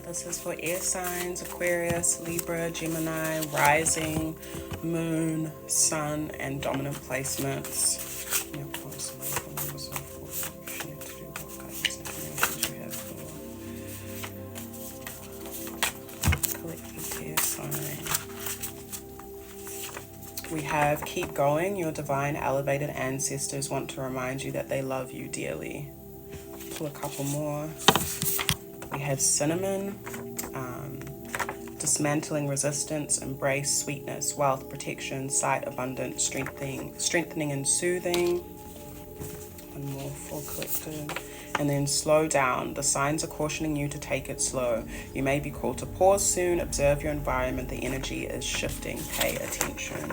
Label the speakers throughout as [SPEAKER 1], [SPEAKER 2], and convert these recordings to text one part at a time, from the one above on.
[SPEAKER 1] This is for air signs: Aquarius, Libra, Gemini, rising, moon, sun, and dominant placements. We have keep going. Your divine elevated ancestors want to remind you that they love you dearly. Pull a couple more. We have cinnamon, dismantling resistance, embrace sweetness, wealth, protection, sight, abundance, strengthening and soothing. One more for collective. And then slow down. The signs are cautioning you to take it slow. You may be called to pause soon. Observe your environment. The energy is shifting. Pay attention.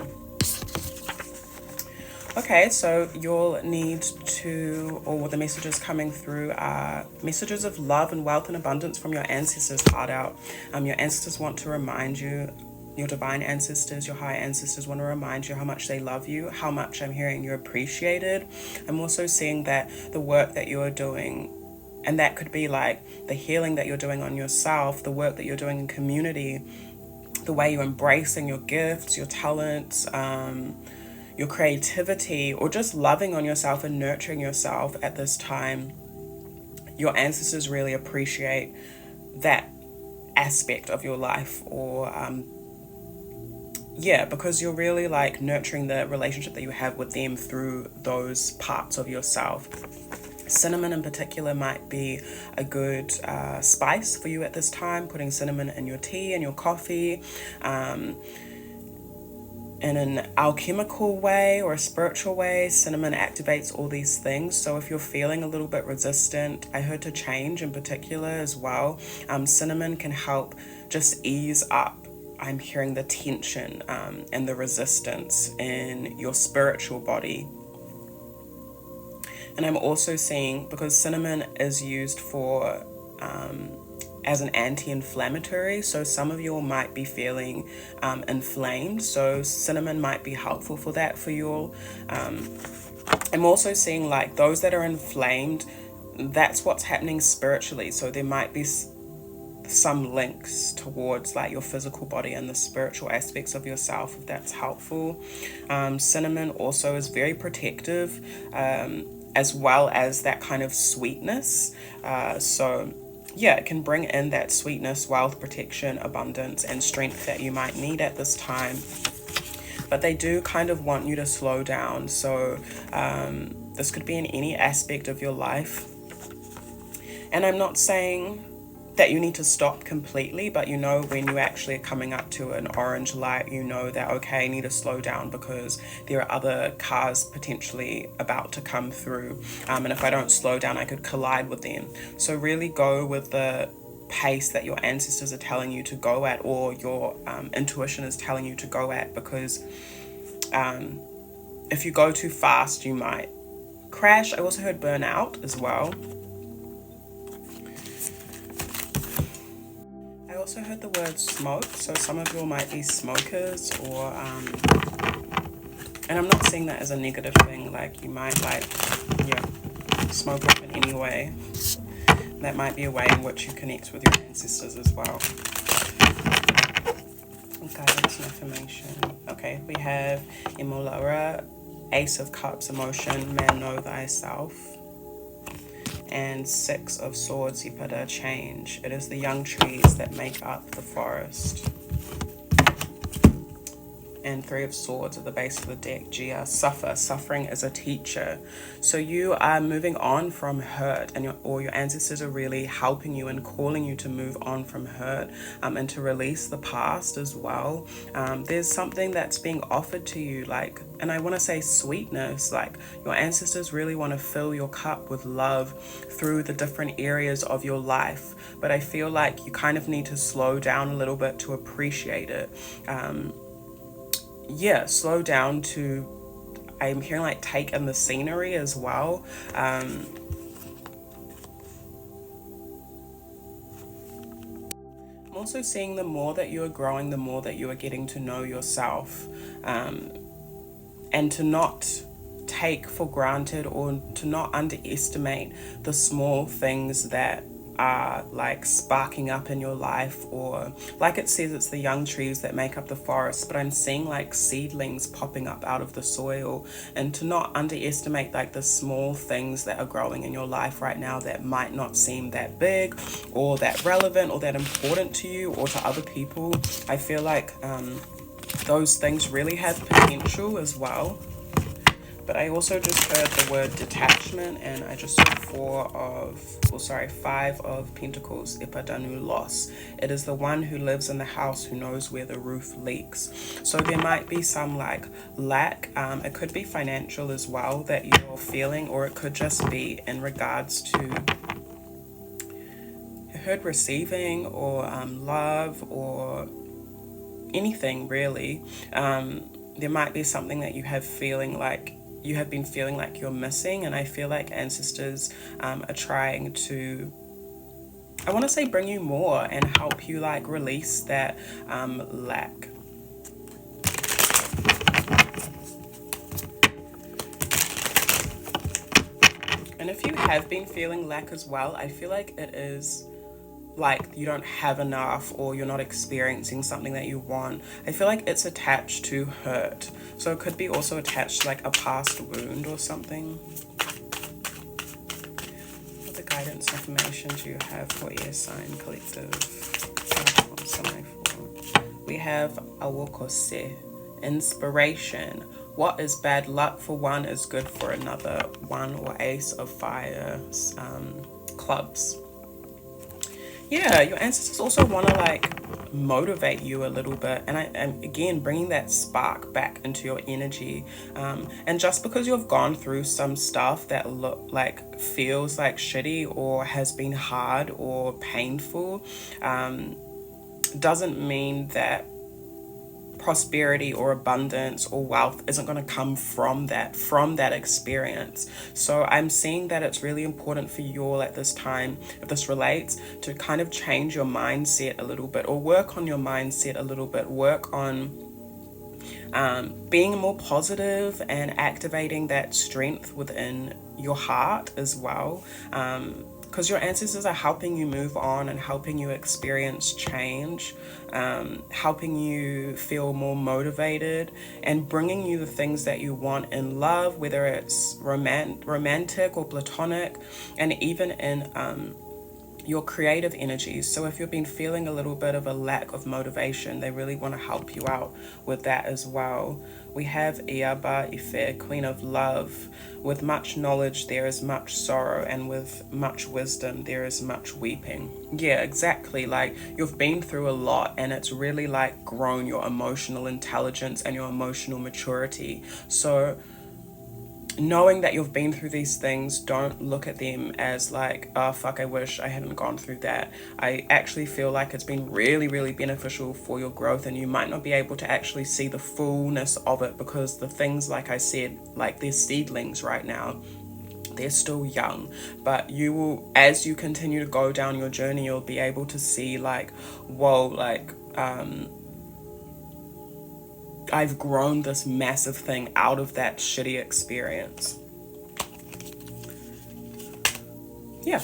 [SPEAKER 1] Okay, so you'll need to, or the messages coming through are messages of love and wealth and abundance from your ancestors' heart out. Your ancestors want to remind you, your divine ancestors, your high ancestors want to remind you how much they love you, how much I'm hearing you're appreciated. I'm also seeing that the work that you're doing, and that could be like the healing that you're doing on yourself, the work that you're doing in community, the way you're embracing your gifts, your talents, your creativity, or just loving on yourself and nurturing yourself at this time. Your ancestors really appreciate that aspect of your life, or because you're really like nurturing the relationship that you have with them through those parts of yourself. Cinnamon in particular might be a good spice for you at this time, putting cinnamon in your tea and your coffee. In an alchemical way or a spiritual way, cinnamon activates all these things. So if you're feeling a little bit resistant, I heard to change in particular as well, cinnamon can help just ease up. I'm hearing the tension and the resistance in your spiritual body. And I'm also seeing, because cinnamon is used for as an anti-inflammatory, so some of you might be feeling inflamed, so cinnamon might be helpful for that for you all. I'm also seeing like those that are inflamed, that's what's happening spiritually, so there might be some links towards like your physical body and the spiritual aspects of yourself, if that's helpful. Cinnamon also is very protective, as well as that kind of sweetness, it can bring in that sweetness, wealth, protection, abundance, and strength that you might need at this time. But they do kind of want you to slow down. So this could be in any aspect of your life. And I'm not saying that you need to stop completely, but you know when you actually are coming up to an orange light, you know that, okay, I need to slow down because there are other cars potentially about to come through. And if I don't slow down, I could collide with them. So really go with the pace that your ancestors are telling you to go at, or your intuition is telling you to go at, because if you go too fast, you might crash. I also heard burnout as well. I also heard the word smoke, so some of you might be smokers, or and I'm not seeing that as a negative thing, like you might smoke up in any way. That might be a way in which you connect with your ancestors as well. Guidance and affirmation. Okay, we have Imolara, Ace of Cups, emotion, man, know thyself. And 6 of Swords, Ipada, change. It is the young trees that make up the forest. And 3 of Swords at the base of the deck, Gia, suffer. Suffering is a teacher. So you are moving on from hurt, and your ancestors are really helping you and calling you to move on from hurt, and to release the past as well. There's something that's being offered to you, like, and I want to say sweetness, like your ancestors really want to fill your cup with love through the different areas of your life. But I feel like you kind of need to slow down a little bit to appreciate it. Slow down to, I'm hearing like take in the scenery as well. I'm also seeing the more that you are growing, the more that you are getting to know yourself, and to not take for granted or to not underestimate the small things that are like sparking up in your life, or like it says, it's the young trees that make up the forest, but I'm seeing like seedlings popping up out of the soil, and to not underestimate like the small things that are growing in your life right now that might not seem that big or that relevant or that important to you or to other people. I feel like those things really have potential as well. But I also just heard the word detachment, and I just saw Five of Pentacles, Ipadanu loss. It is the one who lives in the house who knows where the roof leaks. So there might be some like lack. It could be financial as well that you're feeling, or it could just be in regards to, I heard receiving, or love, or anything really. There might be something that you have been feeling like you're missing, and I feel like ancestors are trying to, I want to say, bring you more and help you like release that lack. And if you have been feeling lack as well, I feel like it is like you don't have enough, or you're not experiencing something that you want. I feel like it's attached to hurt. So it could be also attached to like a past wound or something. What the guidance affirmations you have for air sign collective? We have awokose, inspiration. What is bad luck for one is good for another. One, or ace of fire, clubs. Yeah, your ancestors also want to like motivate you a little bit, and I'm again bringing that spark back into your energy. And just because you've gone through some stuff that feels like shitty or has been hard or painful, doesn't mean that prosperity or abundance or wealth isn't going to come from that experience. So I'm seeing that it's really important for you all at this time, if this relates, to kind of change your mindset a little bit, or work on your mindset a little bit, work on being more positive and activating that strength within your heart as well. Because your ancestors are helping you move on and helping you experience change, helping you feel more motivated, and bringing you the things that you want in love, whether it's romantic or platonic, and even in your creative energies. So if you've been feeling a little bit of a lack of motivation, they really want to help you out with that as well. We have Iaba Ife, Queen of Love. With much knowledge there is much sorrow, and with much wisdom there is much weeping. Yeah, exactly. Like, you've been through a lot, and it's really like grown your emotional intelligence and your emotional maturity. So knowing that you've been through these things, don't look at them as like, oh fuck, I wish I hadn't gone through that. I actually feel like it's been really, really beneficial for your growth, and you might not be able to actually see the fullness of it, because the things, like I said, like they're seedlings right now. They're still young, but you will, as you continue to go down your journey, you'll be able to see like, whoa, like I've grown this massive thing out of that shitty experience. Yeah.